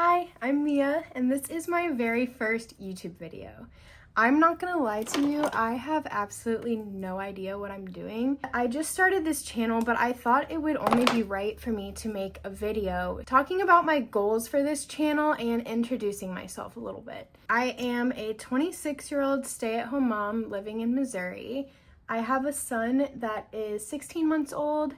Hi, I'm Mia, and this is my very first YouTube video. I'm not gonna lie to you, I have absolutely no idea what I'm doing. I just started this channel, but I thought it would only be right for me to make a video talking about my goals for this channel and introducing myself a little bit. I am a 26-year-old stay-at-home mom living in Missouri. I have a son that is 16 months old,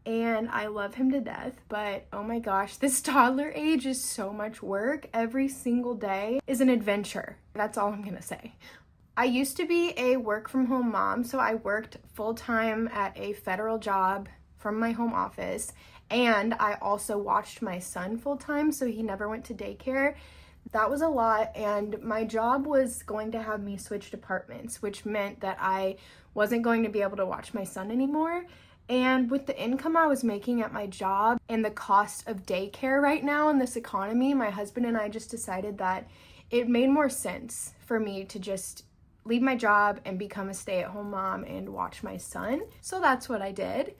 and I love him to death, but oh my gosh, this toddler age is so much work. Every single day is an adventure. That's all I'm gonna say. I used to be a work from home mom, so I worked full-time at a federal job from my home office, and I also watched my son full-time, so he never went to daycare. That was a lot, and my job was going to have me switch departments, which meant that I wasn't going to be able to watch my son anymore. And with the income I was making at my job and the cost of daycare right now in this economy, my husband and I just decided that it made more sense for me to just leave my job and become a stay-at-home mom and watch my son. So that's what I did.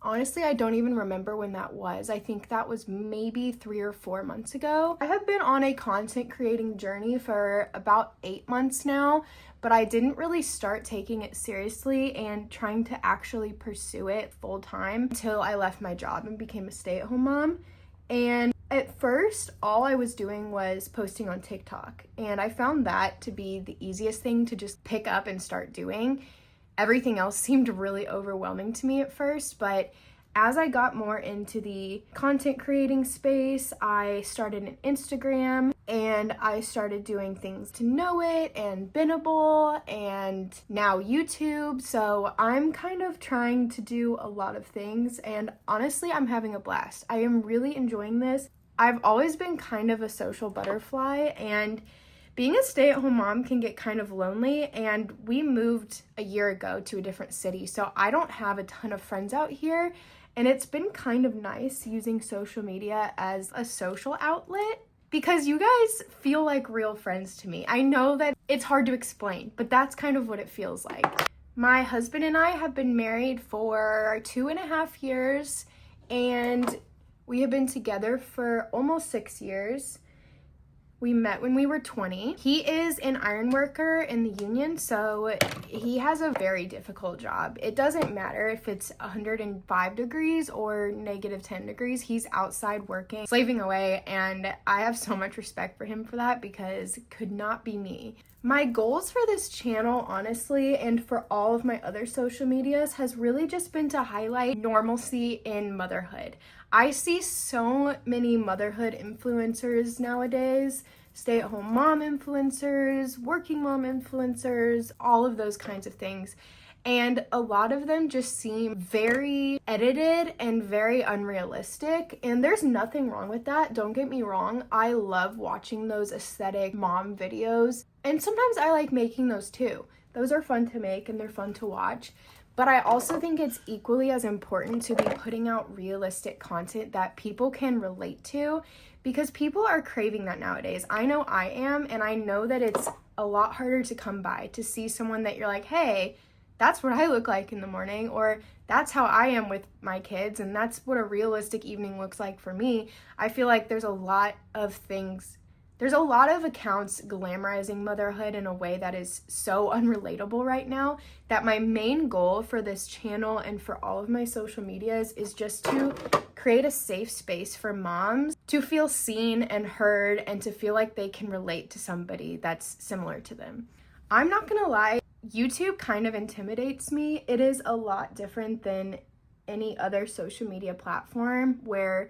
Honestly, I don't even remember when that was. I think that was maybe 3 or 4 months ago. I have been on a content creating journey for about 8 months now, but I didn't really start taking it seriously and trying to actually pursue it full time until I left my job and became a stay-at-home mom. And at first, all I was doing was posting on TikTok, and I found that to be the easiest thing to just pick up and start doing. Everything else seemed really overwhelming to me at first, but as I got more into the content creating space, I started an Instagram and I started doing things to Know It and Binnable and now YouTube. So I'm kind of trying to do a lot of things, and honestly, I'm having a blast. I am really enjoying this. I've always been kind of a social butterfly, and being a stay-at-home mom can get kind of lonely, and we moved a year ago to a different city, so I don't have a ton of friends out here, and it's been kind of nice using social media as a social outlet because you guys feel like real friends to me. I know that it's hard to explain, but that's kind of what it feels like. My husband and I have been married for 2.5 years, and we have been together for almost 6 years. We met when we were 20. He is an iron worker in the union, so he has a very difficult job. It doesn't matter if it's 105 degrees or -10 degrees. He's outside working, slaving away, and I have so much respect for him for that because it could not be me. My goals for this channel, honestly, and for all of my other social medias has really just been to highlight normalcy in motherhood. I see so many motherhood influencers nowadays, stay-at-home mom influencers, working mom influencers, all of those kinds of things. And a lot of them just seem very edited and very unrealistic. And there's nothing wrong with that. Don't get me wrong. I love watching those aesthetic mom videos. And sometimes I like making those too. Those are fun to make and they're fun to watch. But I also think it's equally as important to be putting out realistic content that people can relate to, because people are craving that nowadays. I know I am, and I know that it's a lot harder to come by to see someone that you're like, hey, that's what I look like in the morning, or that's how I am with my kids, and that's what a realistic evening looks like for me. I feel like there's a lot of accounts glamorizing motherhood in a way that is so unrelatable right now that my main goal for this channel and for all of my social medias is just to create a safe space for moms to feel seen and heard and to feel like they can relate to somebody that's similar to them. I'm not gonna lie, YouTube kind of intimidates me. It is a lot different than any other social media platform where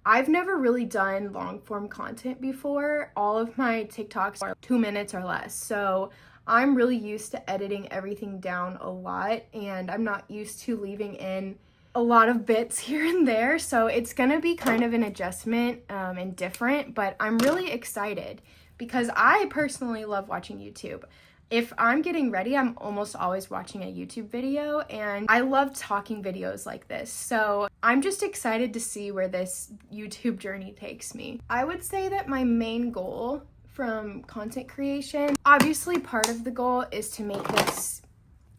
I've never really done long form content before. All of my TikToks are 2 minutes or less. So I'm really used to editing everything down a lot, and I'm not used to leaving in a lot of bits here and there. So it's gonna be kind of an adjustment and different, but I'm really excited because I personally love watching YouTube. If I'm getting ready, I'm almost always watching a YouTube video, and I love talking videos like this. So I'm just excited to see where this YouTube journey takes me. I would say that my main goal from content creation, obviously part of the goal is to make this,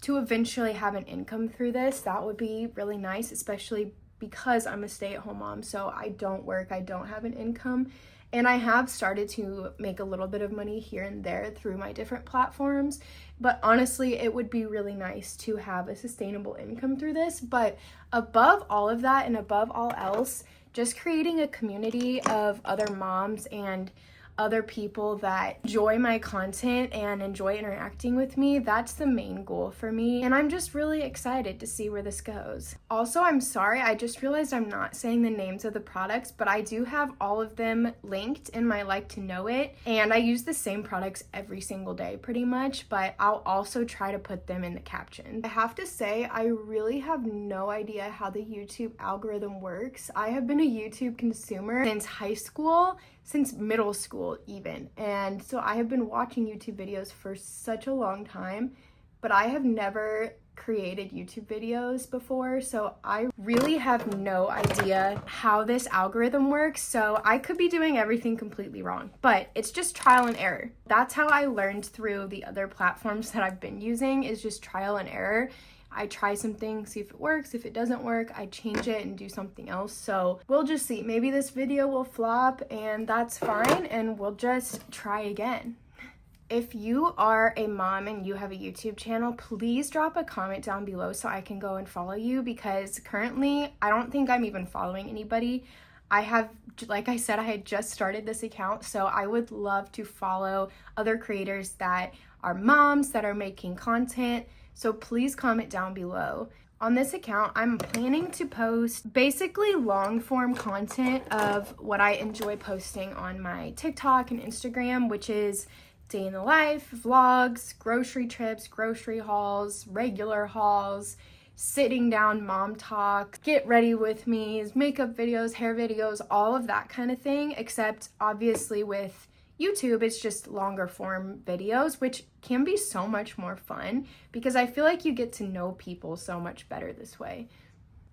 to eventually have an income through this. That would be really nice, especially because I'm a stay-at-home mom, so I don't work, I don't have an income. And I have started to make a little bit of money here and there through my different platforms. But honestly, it would be really nice to have a sustainable income through this. But above all of that and above all else, just creating a community of other moms and other people that enjoy my content and enjoy interacting with me, that's the main goal for me. And I'm just really excited to see where this goes. Also, I'm sorry, I just realized I'm not saying the names of the products, but I do have all of them linked in my like to know it. And I use the same products every single day pretty much, but I'll also try to put them in the caption. I have to say, I really have no idea how the YouTube algorithm works. I have been a YouTube consumer since high school, since middle school even. And so I have been watching YouTube videos for such a long time, but I have never created YouTube videos before. So I really have no idea how this algorithm works. So I could be doing everything completely wrong, but it's just trial and error. That's how I learned through the other platforms that I've been using, is just trial and error. I try something, see if it works. If it doesn't work, I change it and do something else. So we'll just see. Maybe this video will flop and that's fine, and we'll just try again. If you are a mom and you have a YouTube channel, please drop a comment down below so I can go and follow you, because currently I don't think I'm even following anybody. I have, like I said, I had just started this account, so I would love to follow other creators that are moms that are making content. So please comment down below. On this account, I'm planning to post basically long form content of what I enjoy posting on my TikTok and Instagram, which is day in the life, vlogs, grocery trips, grocery hauls, regular hauls, sitting down mom talk, get ready with me's, makeup videos, hair videos, all of that kind of thing, except obviously with YouTube, it's just longer form videos, which can be so much more fun because I feel like you get to know people so much better this way.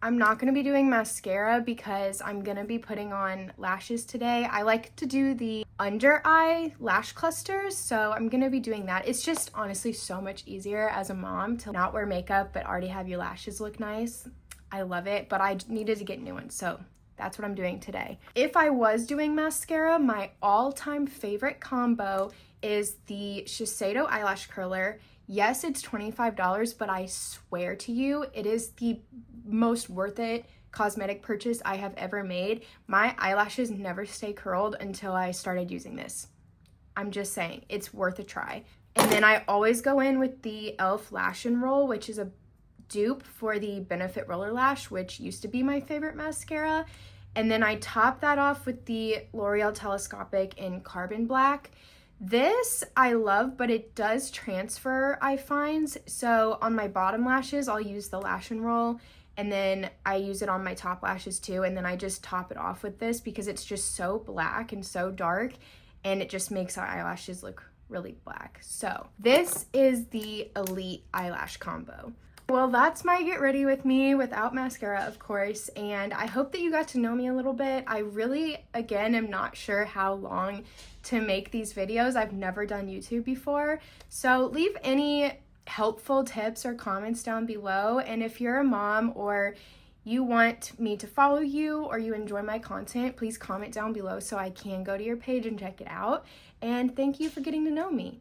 I'm not going to be doing mascara because I'm going to be putting on lashes today. I like to do the under eye lash clusters, so I'm going to be doing that. It's just honestly so much easier as a mom to not wear makeup but already have your lashes look nice. I love it, but I needed to get new ones, so that's what I'm doing today. If I was doing mascara, my all-time favorite combo is the Shiseido eyelash curler. Yes, it's $25, but I swear to you, it is the most worth it cosmetic purchase I have ever made. My eyelashes never stay curled until I started using this. I'm just saying, it's worth a try. And then I always go in with the e.l.f. Lash and Roll, which is a dupe for the Benefit Roller Lash, which used to be my favorite mascara. And then I top that off with the L'Oreal Telescopic in Carbon Black. This I love, but it does transfer, I find. So on my bottom lashes, I'll use the Lash and Roll, and then I use it on my top lashes too, and then I just top it off with this because it's just so black and so dark, and it just makes our eyelashes look really black. So this is the Elite Eyelash Combo. Well, that's my get ready with me without mascara, of course, and I hope that you got to know me a little bit. I really, again, am not sure how long to make these videos. I've never done YouTube before, so leave any helpful tips or comments down below, and if you're a mom or you want me to follow you or you enjoy my content, please comment down below so I can go to your page and check it out. And thank you for getting to know me.